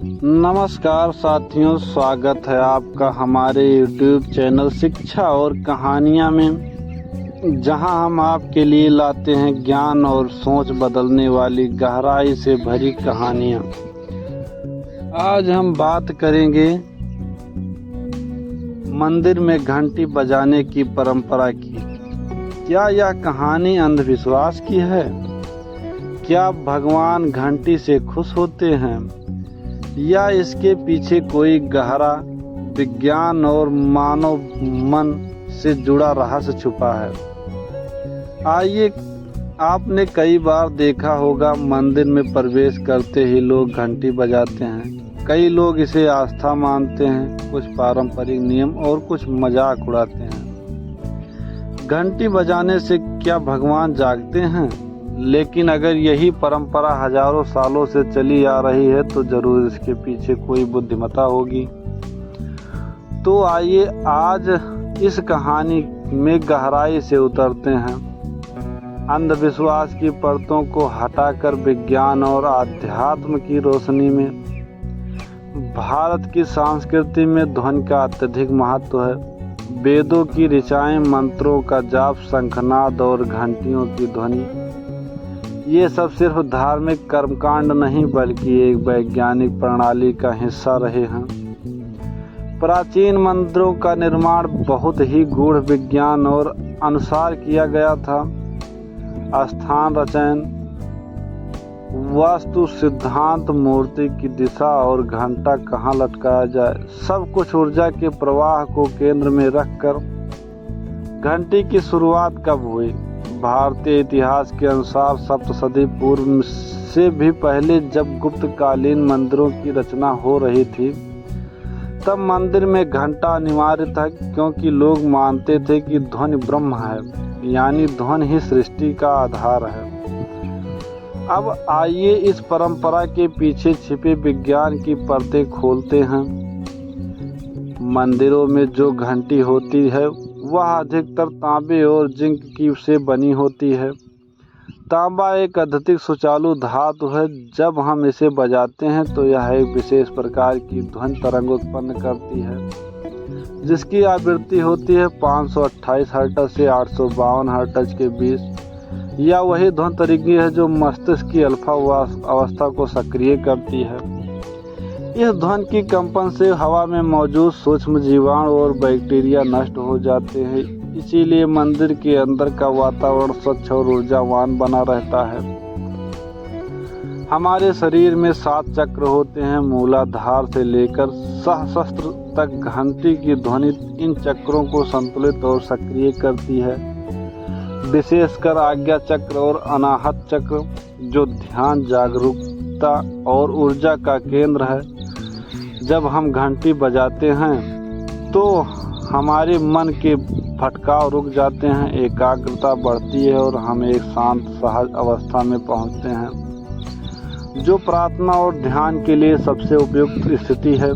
नमस्कार साथियों, स्वागत है आपका हमारे YouTube चैनल शिक्षा और कहानियाँ में, जहां हम आपके लिए लाते हैं ज्ञान और सोच बदलने वाली गहराई से भरी कहानियाँ। आज हम बात करेंगे मंदिर में घंटी बजाने की परंपरा की। क्या यह कहानी अंधविश्वास की है? क्या भगवान घंटी से खुश होते हैं या इसके पीछे कोई गहरा विज्ञान और मानव मन से जुड़ा रहस्य छुपा है? आइए, आपने कई बार देखा होगा मंदिर में प्रवेश करते ही लोग घंटी बजाते हैं। कई लोग इसे आस्था मानते हैं, कुछ पारंपरिक नियम और कुछ मजाक उड़ाते हैं। घंटी बजाने से क्या भगवान जागते हैं? लेकिन अगर यही परंपरा हजारों सालों से चली आ रही है तो जरूर इसके पीछे कोई बुद्धिमत्ता होगी। तो आइए आज इस कहानी में गहराई से उतरते हैं, अंधविश्वास की परतों को हटाकर विज्ञान और आध्यात्म की रोशनी में। भारत की संस्कृति में ध्वनि का अत्यधिक महत्व है। वेदों की ऋचाएं, मंत्रों का जाप, शंखनाद और घंटियों की ध्वनि, ये सब सिर्फ धार्मिक कर्मकांड नहीं बल्कि एक वैज्ञानिक प्रणाली का हिस्सा रहे हैं। प्राचीन मंदिरों का निर्माण बहुत ही गूढ़ विज्ञान और अनुसार किया गया था। स्थान रचयन, वास्तु सिद्धांत, मूर्ति की दिशा और घंटा कहाँ लटकाया जाए, सब कुछ ऊर्जा के प्रवाह को केंद्र में रखकर। घंटी की शुरुआत कब हुई? भारतीय इतिहास के अनुसार सप्तशती पूर्व से भी पहले, जब गुप्तकालीन मंदिरों की रचना हो रही थी, तब मंदिर में घंटा अनिवार्य था, क्योंकि लोग मानते थे कि ध्वनि ब्रह्म है, यानी ध्वनि ही सृष्टि का आधार है। अब आइए इस परंपरा के पीछे छिपे विज्ञान की परतें खोलते हैं। मंदिरों में जो घंटी होती है वह अधिकतर तांबे और जिंक की से बनी होती है। तांबा एक अत्यधिक सुचालू धातु है। जब हम इसे बजाते हैं तो यह एक विशेष प्रकार की ध्वनि तरंग उत्पन्न करती है, जिसकी आवृत्ति होती है 528 हर्ट्ज से 852 हर्ट्ज के बीच। यह वही ध्वनि तरंग है जो मस्तिष्क की अल्फा अवस्था को सक्रिय करती है। इस ध्वनि की कंपन से हवा में मौजूद सूक्ष्म जीवाणु और बैक्टीरिया नष्ट हो जाते हैं। इसीलिए मंदिर के अंदर का वातावरण स्वच्छ और ऊर्जावान बना रहता है। हमारे शरीर में 7 चक्र होते हैं। मूलाधार से लेकर सहस्त्र तक घंटी की ध्वनि इन चक्रों को संतुलित और सक्रिय करती है। विशेषकर आज्ञा चक्र और अनाहत चक्र, जो ध्यान, जागरूकता और ऊर्जा का केंद्र है। जब हम घंटी बजाते हैं तो हमारे मन के भटकाव रुक जाते हैं, एकाग्रता बढ़ती है और हम एक शांत सहज अवस्था में पहुंचते हैं, जो प्रार्थना और ध्यान के लिए सबसे उपयुक्त स्थिति है।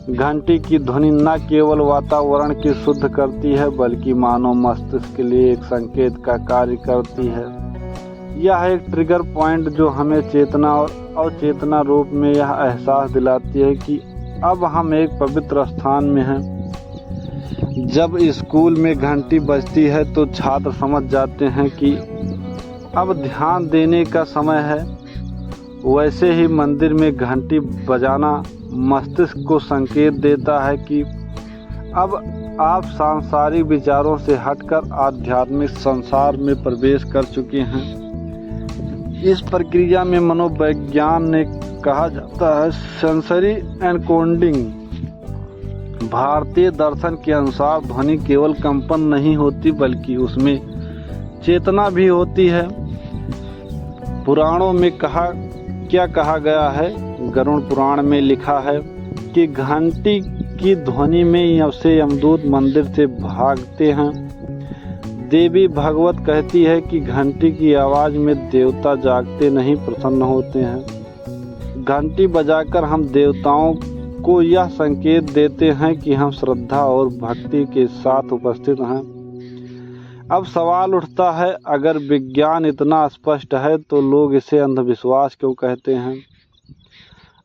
घंटी की ध्वनि न केवल वातावरण की शुद्ध करती है बल्कि मानव मस्तिष्क के लिए एक संकेत का कार्य करती है। यह एक ट्रिगर पॉइंट जो हमें चेतना और अवचेतना रूप में यह एहसास दिलाती है कि अब हम एक पवित्र स्थान में हैं। जब स्कूल में घंटी बजती है तो छात्र समझ जाते हैं कि अब ध्यान देने का समय है। वैसे ही मंदिर में घंटी बजाना मस्तिष्क को संकेत देता है कि अब आप सांसारिक विचारों से हटकर आध्यात्मिक संसार में प्रवेश कर चुके हैं। इस प्रक्रिया में मनोविज्ञान ने कहा जाता है सेंसरी एनकोडिंग। भारतीय दर्शन के अनुसार ध्वनि केवल कंपन नहीं होती बल्कि उसमें चेतना भी होती है। पुराणों में क्या कहा गया है? गरुड़ पुराण में लिखा है कि घंटी की ध्वनि में यमदूत मंदिर से भागते हैं। देवी भागवत कहती है कि घंटी की आवाज में देवता जागते नहीं, प्रसन्न होते हैं। घंटी बजाकर हम देवताओं को यह संकेत देते हैं कि हम श्रद्धा और भक्ति के साथ उपस्थित हैं। अब सवाल उठता है, अगर विज्ञान इतना स्पष्ट है तो लोग इसे अंधविश्वास क्यों कहते हैं?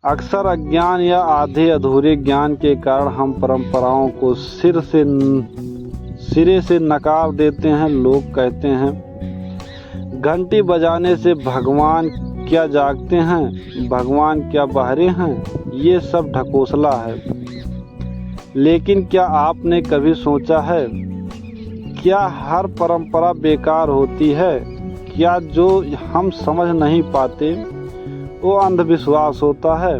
अक्सर अज्ञान या आधे अधूरे ज्ञान के कारण हम परंपराओं को सिरे से नकार देते हैं। लोग कहते हैं घंटी बजाने से भगवान क्या जागते हैं, भगवान क्या बहरे हैं। ये सब ढकोसला है। लेकिन क्या आपने कभी सोचा है, क्या हर परंपरा बेकार होती है? क्या जो हम समझ नहीं पाते वो अंधविश्वास होता है?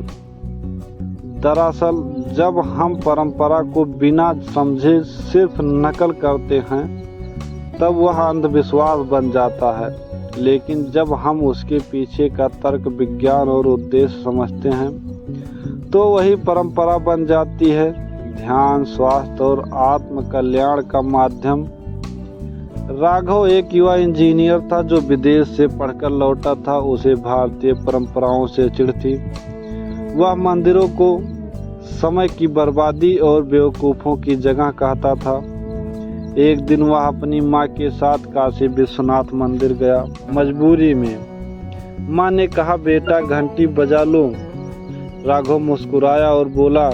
दरअसल जब हम परंपरा को बिना समझे सिर्फ नकल करते हैं तब वह अंधविश्वास बन जाता है। लेकिन जब हम उसके पीछे का तर्क, विज्ञान और उद्देश्य समझते हैं तो वही परंपरा बन जाती है। ध्यान, स्वास्थ्य और आत्म कल्याण का माध्यम। राघव एक युवा इंजीनियर था जो विदेश से पढ़कर लौटा था। उसे भारतीय परंपराओं से चिढ़ थी। वह मंदिरों को समय की बर्बादी और बेवकूफ़ों की जगह कहता था। एक दिन वह अपनी माँ के साथ काशी विश्वनाथ मंदिर गया। मजबूरी में माँ ने कहा, बेटा घंटी बजा लो। राघव मुस्कुराया और बोला,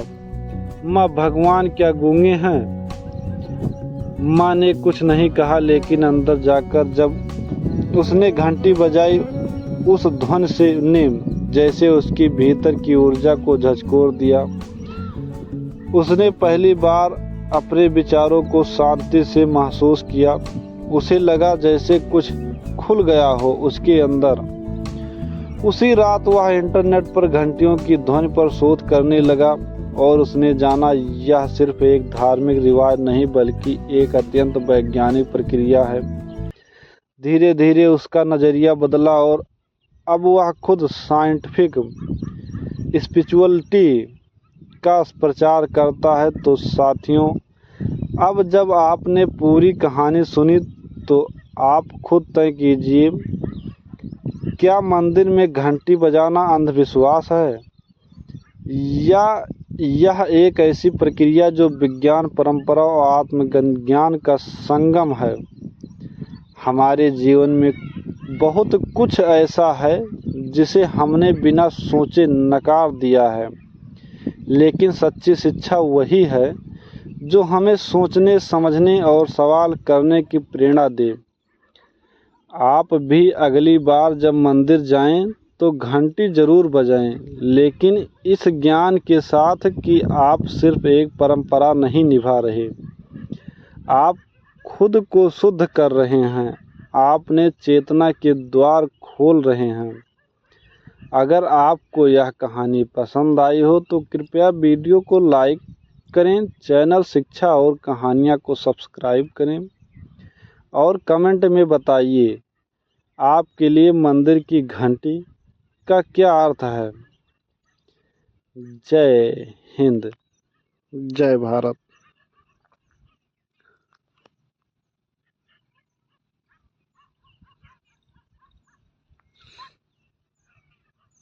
माँ भगवान क्या गूंगे हैं? माँ ने कुछ नहीं कहा, लेकिन अंदर जाकर जब उसने घंटी बजाई उस ध्वन से ने जैसे उसकी भीतर की ऊर्जा को झकझोर दिया। उसने पहली बार अपने विचारों को शांति से महसूस किया। उसे लगा जैसे कुछ खुल गया हो उसके अंदर। उसी रात वह इंटरनेट पर घंटियों की ध्वनि पर शोध करने लगा और उसने जाना यह सिर्फ एक धार्मिक रिवाज नहीं बल्कि एक अत्यंत वैज्ञानिक प्रक्रिया है। धीरे धीरे उसका नज़रिया बदला और अब वह खुद साइंटिफिक स्पिरिचुअलिटी का प्रचार करता है। तो साथियों, अब जब आपने पूरी कहानी सुनी तो आप खुद तय कीजिए, क्या मंदिर में घंटी बजाना अंधविश्वास है या यह एक ऐसी प्रक्रिया जो विज्ञान, परंपरा और आत्मज्ञान का संगम है? हमारे जीवन में बहुत कुछ ऐसा है जिसे हमने बिना सोचे नकार दिया है, लेकिन सच्ची शिक्षा वही है जो हमें सोचने, समझने और सवाल करने की प्रेरणा दे। आप भी अगली बार जब मंदिर जाएं तो घंटी जरूर बजाएं, लेकिन इस ज्ञान के साथ कि आप सिर्फ एक परंपरा नहीं निभा रहे, आप खुद को शुद्ध कर रहे हैं, आपने चेतना के द्वार खोल रहे हैं। अगर आपको यह कहानी पसंद आई हो तो कृपया वीडियो को लाइक करें, चैनल शिक्षा और कहानियाँ को सब्सक्राइब करें और कमेंट में बताइए आपके लिए मंदिर की घंटी का क्या अर्थ है। जय हिंद, जय भारत।